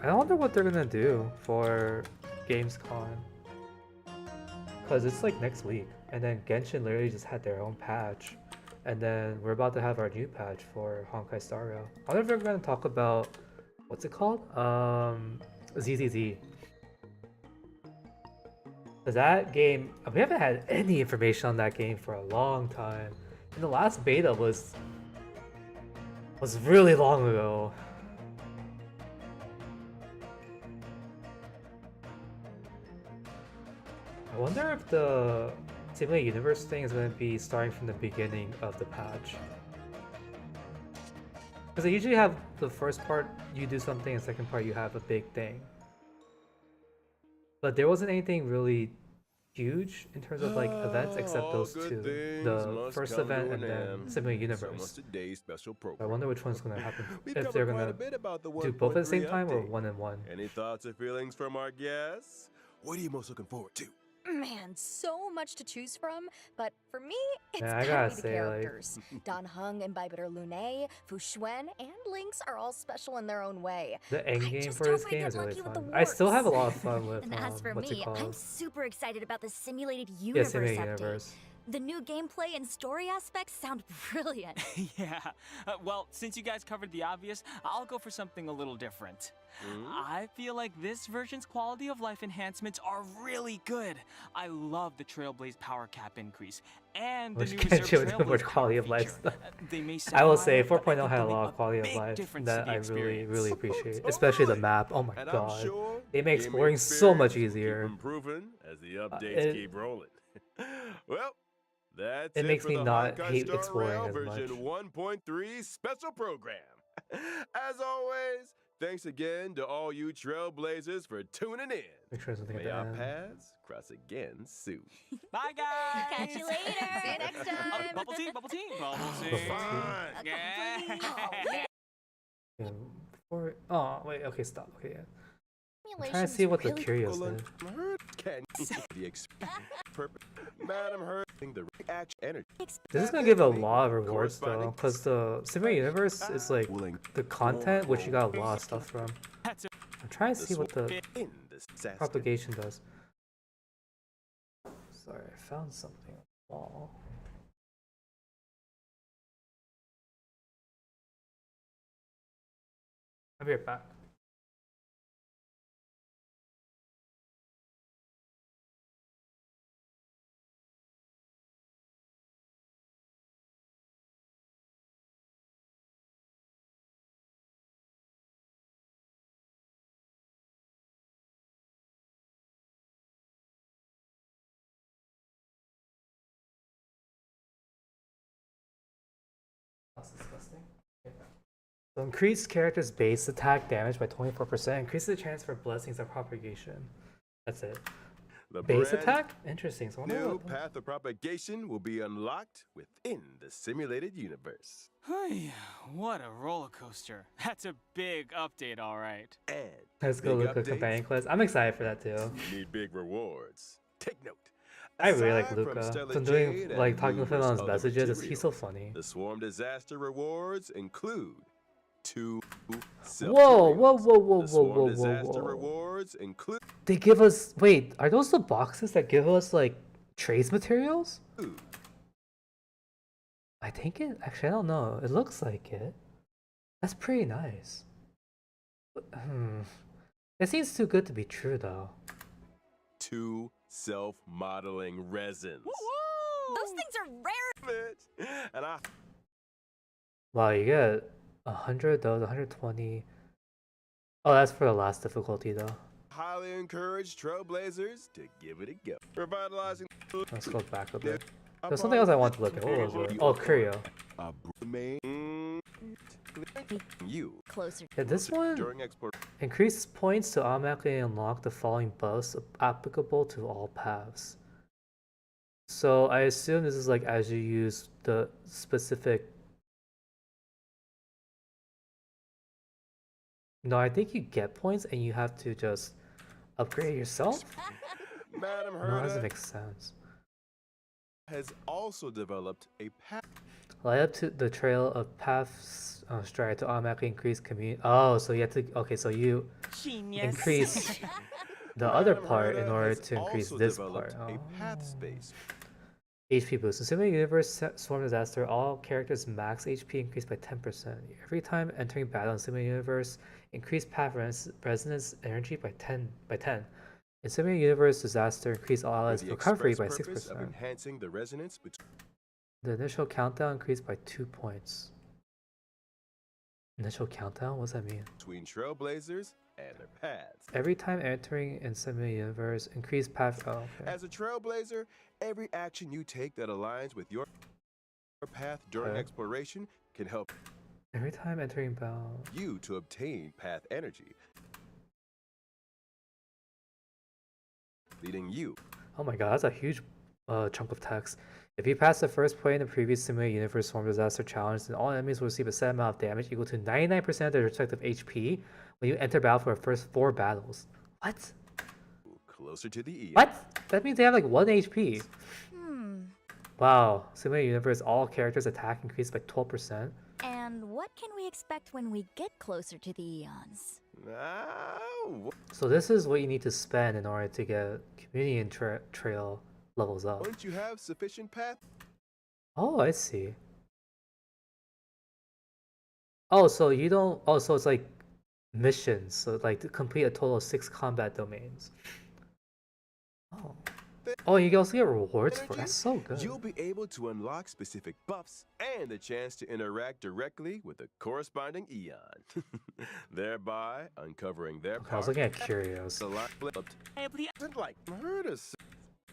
I wonder what they're gonna do for Gamescom. Cause it's like next week, and then Genshin literally just had their own patch, and then we're about to have our new patch for Honkai Star Rail. I wonder if they're gonna talk about what's it called? ZZZ. Cause that game, we haven't had any information on that game for a long time. And the last beta was really long ago. wonder if the Simulated Universe thing is going to be starting from the beginning of the patch. Because they usually have the first part you do something, and second part you have a big thing. But there wasn't anything really huge in terms of like events except All those good two. things The must first come event to and an then end. Simulated So Universe. much today's special I program. wonder which one's going to happen. We've If covered they're quite going a to bit about the do both at the same 1.3 time or update. one and one. Any thoughts or feelings from our guests? What are you most looking forward to? Man, so much to choose from, but for me, it's Yeah, I gotta gotta be the say, like- characters. Dan Heng, Imbibitor Lune, Fu Xuan, and Lynx are all special in their own way. The end I game just for hope this I game get is really lucky with fun. the I still have a warps. lot of fun with And as for what's it me, I'm called? super excited about the Simulated Yeah, Universe Simulated update. Universe. The new gameplay and story aspects sound brilliant. Yeah. Well, since you guys covered the obvious, I'll go for something a little different. I feel like this version's quality of life enhancements are really good. I love the Trailblaze power cap increase and the Which new can't reserve show too Trailblaze much power quality of life feature. stuff. They may I will sound say minor, but I 4.0 think had a they'll lot make of quality of big life difference to that the I really experience. appreciate, especially the map. Oh my And I'm god, sure they make gaming exploring so much experience will keep easier. improving as the updates it- keep rolling. Well, that's It makes for me the not Honkai hate Star exploring Rail as version much. 1.3 special program. As always, thanks again to all you Trailblazers for tuning in. Make sure something at May the our end. paths cross again soon. Bye, guys. Catch you later. See you next time. Bubble tea, bubble tea, bubble tea. Bubble Fine. Yeah. Yeah, before, oh wait, okay, stop. Okay, yeah. I'm trying to Simulation's see what the really curious Well, is. Heard can the purpose, Madam Heard, the reaction energy. This is gonna give a lot of rewards though, because the Simulated Universe is like the content which you got a lot of stuff from. That's it. I'm trying to see what the in this disaster. propagation does. Sorry, I found something on the wall. I'll be right back. That's disgusting. So increase character's base attack damage by 24%. Increase the chance for blessings of propagation. That's it. The Base brand attack? Interesting. So I wonder new what- path of propagation will be unlocked within the simulated universe. Hey, what a roller coaster. That's a big update, all right. And Let's go big look at updates, companion class. I'm excited for that too. you need big rewards. Take note. I really like Aside from Luca. Stella So I'm doing Jade like and talking with him on his numerous other messages. He's so materials, funny. The Swarm Disaster rewards include 2 Whoa, self-tutorials. whoa, whoa, whoa, The whoa, Swarm whoa, whoa, Disaster whoa. rewards include They give us wait, are those the boxes that give us like trace materials? I think it actually I don't know. It looks like it. That's pretty nice. It seems too good to be true though. 2 self-modeling resins. Those things are rare. And I Wow, you get 100 those, 120. Oh, that's for the last difficulty though. highly encourage Trailblazers to give it a go. Revitalizing Let's go back a bit. There's something else I want to look at. What was it? Oh, Curio. You Closer. Yeah, this one during export. increases points to automatically unlock the following buffs applicable to all paths. So I assume this is like as you use the specific. No, I think you get points and you have to just upgrade yourself. Madam No, that doesn't Herda make sense. has also developed a path. Light up to the trail of paths stride to automatically increase community. Oh, so you have to. Okay, so you Genius. increase the other Madam part in Herda order has to increase also this developed part. a Oh. path space. HP boost. Assuming Universe Swarm Disaster, all characters' max HP increased by 10%. Every time entering battle in Simulated Universe, increase path resonance energy by 10. In Simulated Universe Disaster, increase all For allies' the recovery express by purpose of 6%. enhancing the resonance between The initial countdown increased by 2 points. Initial countdown? What does that mean? Trailblazers and their paths. Every time entering in Cinematic Universe, increase path. Oh, okay. As a trailblazer, every action you take that aligns with your path during Okay. exploration can help Every time entering bound. you to obtain path energy, leading you. Oh my god, that's a huge chunk of text. If you pass the first point in the previous Simulated Universe Storm Disaster Challenge, then all enemies will receive a set amount of damage equal to 99% of their respective HP when you enter battle for the first 4 battles. What? Closer to the Eon. What? That means they have like 1 HP. Hmm. Wow. Simulated Universe, all characters' attack increased by 12%. And what can we expect when we get closer to the eons? So this is what you need to spend in order to get community and trail levels up. Once you have sufficient path, Oh, I see. Oh, so you don't. Oh, so it's like missions. So like to complete a total of 6 combat domains. Oh. Oh, you can also get rewards for it. That's so good. you'll be able to unlock specific buffs and the chance to interact directly with the corresponding Eon, thereby uncovering their Okay, I was part. looking at Curios. The line flipped. Isn't like heard us.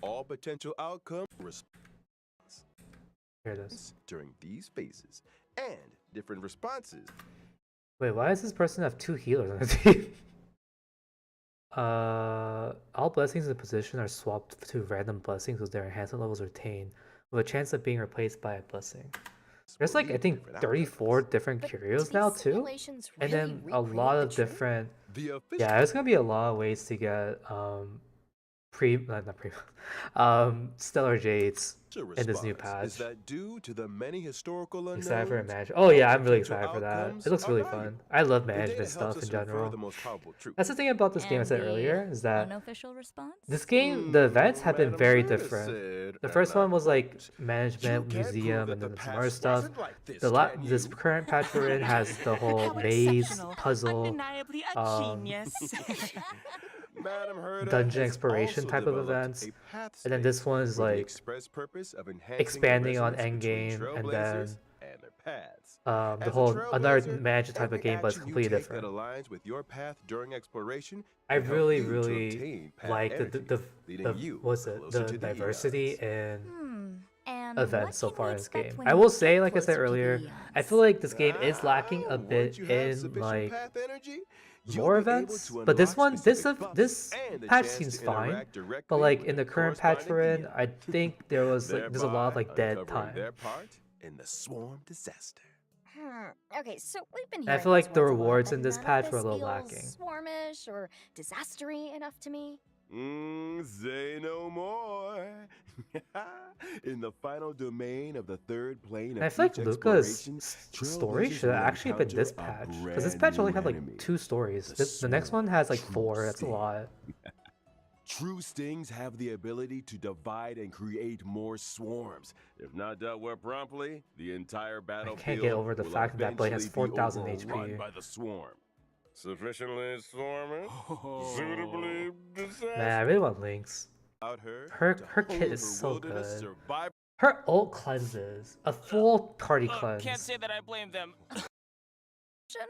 All potential outcome response Here it is. during these phases and different responses. Wait, why does this person have 2 healers on the team? All blessings in the position are swapped to random blessings with their enhancement levels retained, with a chance of being replaced by a blessing. There's like, I think, 34 different But curios do now these too, simulations and really then a recreate lot the of truth? different. The official Yeah, there's gonna be a lot of ways to get stellar jades in this new response is patch. that due to the many historical unknowns, Excited for management. Oh yeah, I'm really potential excited for that. outcomes It looks are really valuable. fun. I love the data management helps stuff us in infer general. the most powerful truth. That's the thing about this game I And said the earlier is that unofficial response? this game, the events have been Madam very Herta different. said, The and first I one was like quote, management, "You can't museum, prove and that then the some other past stuff. wasn't like this, This can you?" current patch we're in has the whole How maze, exceptional. puzzle, Undeniably a um, genius. Madam Herta dungeon has exploration also type of developed events. a path And then this space one is for the like express purpose of enhancing the expanding on resonance between endgame, and trailblazers then and their paths. the As a whole another trailblazer, management type every of game, but it's action you completely take that different. aligns with your path during exploration I can help really, you to really obtain path like energy, leading the you what's it closer the to the diversity eons. in And events what so can far we in this expect game. when I we will get say, like I said closer to the earlier, I feel eons? like this game is lacking a Once bit you have in sufficient like path energy, you'll more be able events. to But this unlock one, specific buffs this and the patch chance seems to fine. interact But directly like with in the the current patch we're in, corresponding I Eon, think there's a lot of thereby like dead uncovering time. their part in the swarm disaster. Okay, so we've been And I hearing feel those like the words a lot, rewards but in this none of patch this were a little feels lacking. swarmish or disastery enough to me. Say no more. In the final domain of the third plane And of I feel like each Luca's exploration, story trailblazers should have will actually been this encounter a patch, because this brand patch only new had like enemy, 2 stories. the The next one has like True 4. That's a Sting. lot. True stings have the ability to divide and create more swarms. If not dealt with promptly, the entire battlefield get over the will fact that Blade has eventually be 4,000 overrun HP. by the swarm. Sufficiently swarming, suitably disaster. Man, I really want Lynx. About her, Her to kit hone is her so wilderness good. survival. Her ult cleanses a full party Can't cleanse. say that I blame them.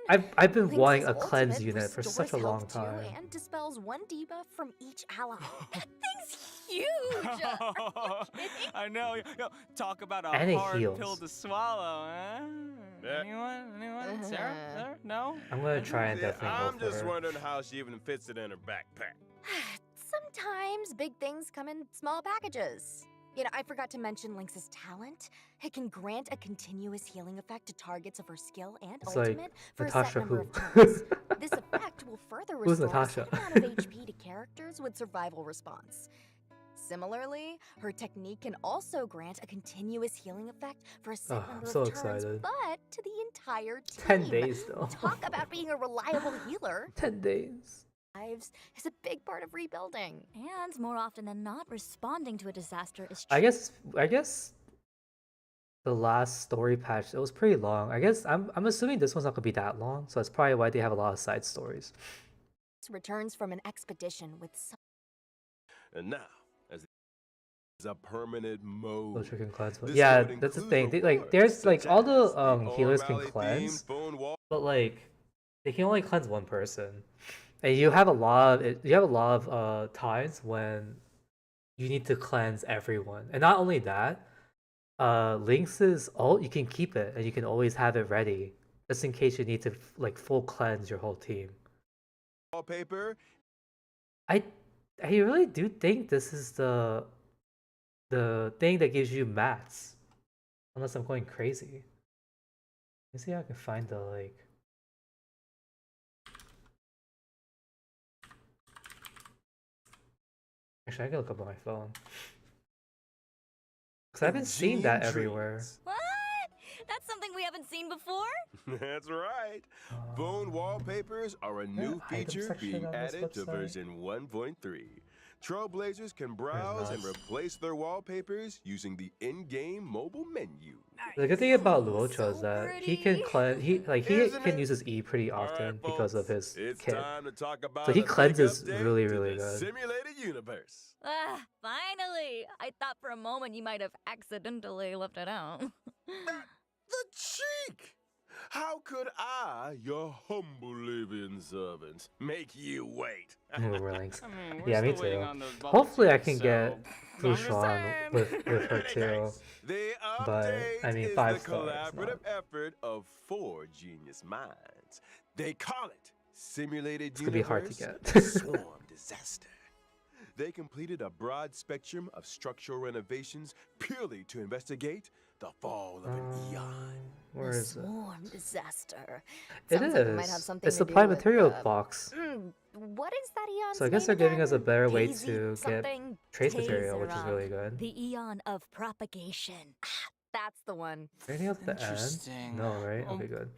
I've been Lynx's wanting a cleanse ultimate unit for such a restores long health too time. and dispels 1 debuff from each ally. That thing's huge! Are you kidding? I know. Yo, talk about a And it hard heals. pill to swallow, huh? Yeah. Anyone? Sarah? Sarah? No? I'm gonna try and Yeah, definitely I'm go for just her. wondering how she even fits it in her backpack. Sometimes big things come in small packages. You know, I forgot to mention Lynx's talent. It can grant a continuous healing effect to targets of her skill and It's like ultimate for a Natasha set number who? of turns. This effect will further Who's restore a Natasha? set amount of HP to characters with survival response. Similarly, her technique can also grant a continuous healing effect for a set Oh, number I'm so of turns, excited. but to the entire team. 10 days though. Talk about being a reliable healer. 10 days. Lives is a big part of rebuilding. And more often than not, responding to a disaster is I guess the last story patch, it was pretty long. I guess I'm assuming this one's not gonna be that long, so that's probably why they have a lot of side stories. Returns from an expedition with some And now, as a permanent mode. Closure can cleanse. But This yeah, would that's the include thing. They, like, rewards there's like such all as the healers can All Valley cleanse, themed phone wall. but like they can only cleanse one person. And you have a lot of times when you need to cleanse everyone, and not only that, Lynx is all you can keep it, and you can always have it ready just in case you need to like full cleanse your whole team. Wallpaper. I I really do think this is the thing that gives you mats, unless I'm going crazy. Let me see how I can find the like. Actually, I can look up on my phone. Because I haven't seen that everywhere. What? That's something we haven't seen before? That's right. Bone wallpapers are a new item feature section being on this added to website? version 1.3. Trailblazers can browse and not. replace their wallpapers using the in-game mobile menu. The good thing about Luocha So is that he can pretty. he Isn't can it? use his E pretty All right, often because of folks, his it's kit. time to talk about So he a big cleanses update really, to really the good. simulated universe. Ah, finally! I thought for a moment you might have accidentally left it out. The cheek! How could I, your humble living servant, make you wait? We're links. I mean, we're Yeah, me still waiting too. on those bubble Hopefully I teas, can so get I'm just Fushan saying. with her In any too. case, the But, update I mean, is 5 the stars, collaborative effort of 4 genius minds. They call it Simulated It's gonna be hard to Universe get. Swarm Disaster. They completed a broad spectrum of structural renovations purely to investigate the fall of an eon. Where The is it? swarm disaster. It Sounds like it might have is. something It's to the do supply with, material box. what is that eon's So I guess name they're giving us a again? better way Daisy to get something? trace material, which is Taser, really good. The eon of propagation. That's the one. Anything else at the end? Interesting. No, right? Well, Okay, good.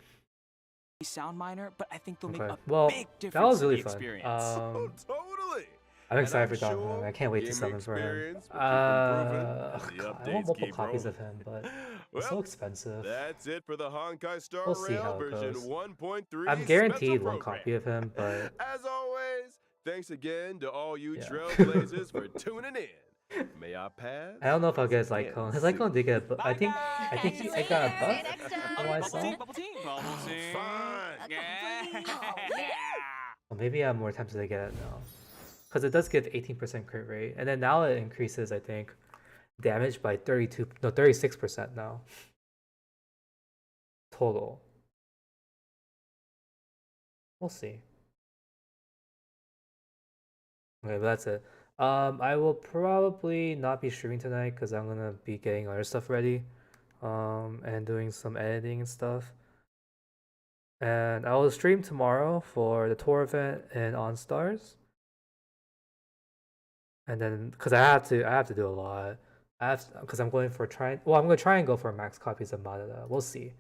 sound minor, but I think they'll make Okay. a Well, big difference that was to really the fun. experience. Oh, totally. I'm And excited for I'm Don Hung. sure I can't wait to game summon for him. experience will keep improving as the God, I want updates multiple keep copies rolling. of him, but it's Well, so expensive. that's it for the Honkai Star We'll see Rail how it version goes. 1.3 I'm special guaranteed one program. copy of him, but As always, thanks again to all you Yeah. Trailblazers for tuning in. May I pass? I don't know if I'll get his once again, icon. His icon did get a buff. I think Catch you I got a later. See you buff next time. from what I Bubble saw. tea, bubble tea, bubble tea. Fine. Yeah. Well, maybe I'm more tempted to get it now. Because it does give 18% crit rate. And then now it increases, I think, damage by 36% now. Total. We'll see. Okay, but that's it. I will probably not be streaming tonight because I'm gonna be getting other stuff ready. And doing some editing and stuff. And I will stream tomorrow for the tour event in OnStars. And then, because I have to do a lot. Because I'm going for I'm gonna try and go for max copies of Madara. We'll see.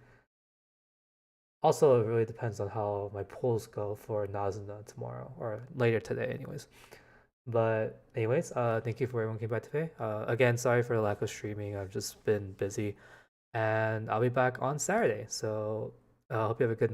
Also, it really depends on how my polls go for Nazuna tomorrow or later today, anyways. But anyways, thank you for everyone who came back today. Again, sorry for the lack of streaming. I've just been busy, and I'll be back on Saturday. So I hope you have a good